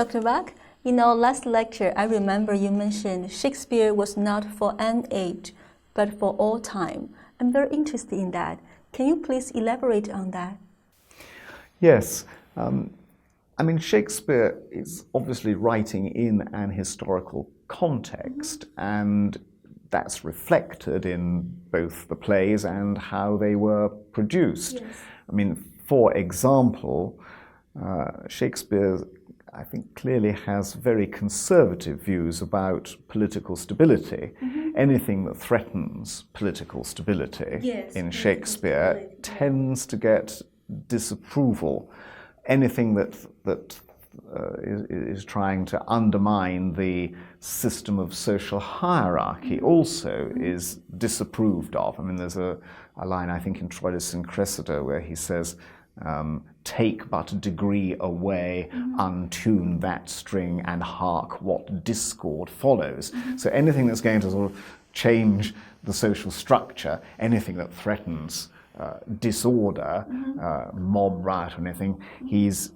Dr. Bach, in our last lecture, I remember you mentioned Shakespeare was not for an age, but for all time. I'm very interested in that. Can you please elaborate on that? Yes. I mean, Shakespeare is obviously writing in an historical context, and that's reflected in both the plays and how they were produced. Yes. I mean, for example, Shakespeare, I think, clearly has very conservative views about political stability. Anything that threatens political stability in Shakespeare tends to get disapproval. Anything that is trying to undermine the system of social hierarchy also is disapproved of. I mean, there's a line, I think, in Troilus and Cressida where he says, take but a degree away, untune that string, and hark what discord follows. So anything that's going to sort of change the social structure, anything that threatens disorder, mob riot or anything, he's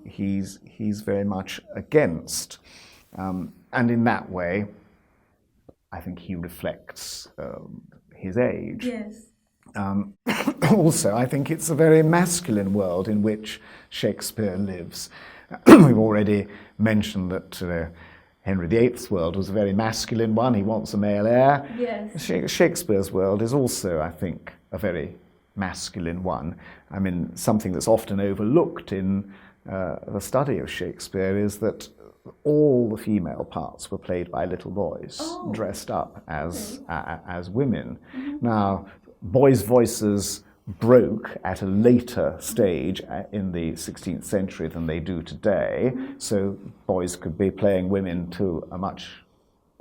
very much against. And in that way, I think he reflects his age. Yes. Also, I think it's a very masculine world in which Shakespeare lives. We've already mentioned that Henry VIII's world was a very masculine one. He wants a male heir. Yes. Shakespeare's world is also, I think, a very masculine one. I mean, something that's often overlooked in the study of Shakespeare is that all the female parts were played by little boys, dressed up as women. Now, boys' voices broke at a later stage in the 16th century than they do today, so boys could be playing women to a much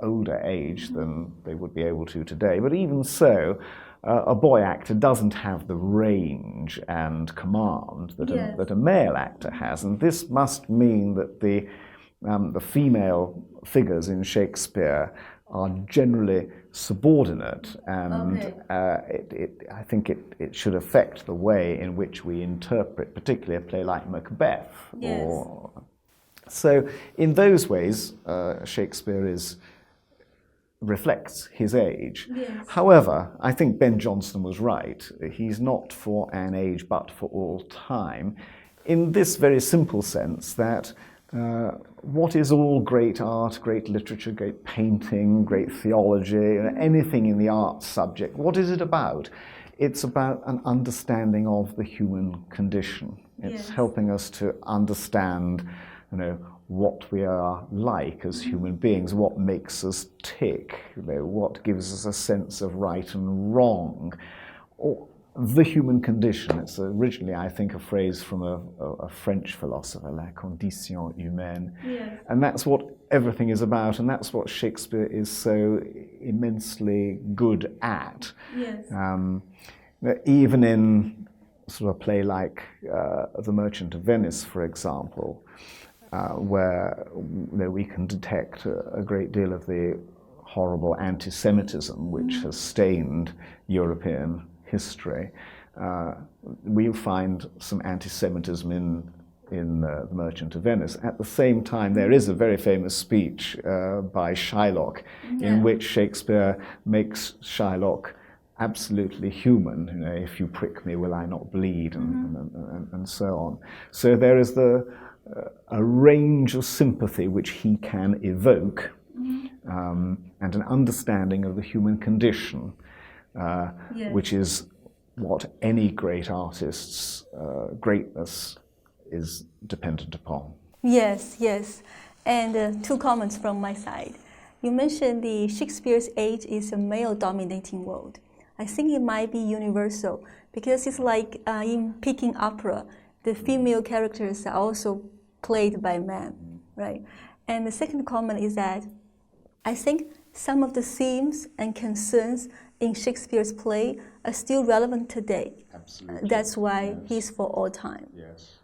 older age than they would be able to today. But even so, a boy actor doesn't have the range and command that a male actor has, and this must mean that the female figures in Shakespeare are generally subordinate, and I think it should affect the way in which we interpret, particularly a play like Macbeth. Yes. So in those ways, Shakespeare reflects his age. Yes. However, I think Ben Jonson was right. He's not for an age, but for all time, in this very simple sense that what is all great art, great literature, great painting, great theology, anything in the arts subject, what is it about? It's about an understanding of the human condition. It's helping us to understand, what we are like as human beings, what makes us tick, what gives us a sense of right and wrong. Or the human condition. It's originally, I think, a phrase from a French philosopher, la condition humaine. Yes. And that's what everything is about, and that's what Shakespeare is so immensely good at. Yes. Even in sort of a play like The Merchant of Venice, for example, where we can detect a great deal of the horrible anti-Semitism which has stained European history. We find some anti-Semitism in The Merchant of Venice. At the same time, there is a very famous speech by Shylock in which Shakespeare makes Shylock absolutely human. If you prick me, will I not bleed, and so on. So there is a range of sympathy which he can evoke, and an understanding of the human condition, which is what any great artist's greatness is dependent upon. Yes, yes. And two comments from my side. You mentioned the Shakespeare's age is a male-dominating world. I think it might be universal because it's like in Peking opera, the female characters are also played by men, right? And the second comment is that I think some of the themes and concerns in Shakespeare's play are still relevant today. Absolutely. That's why he's for all time. Yes.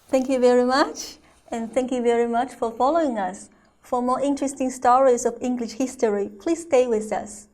Thank you very much, and thank you very much for following us. For more interesting stories of English history, please stay with us.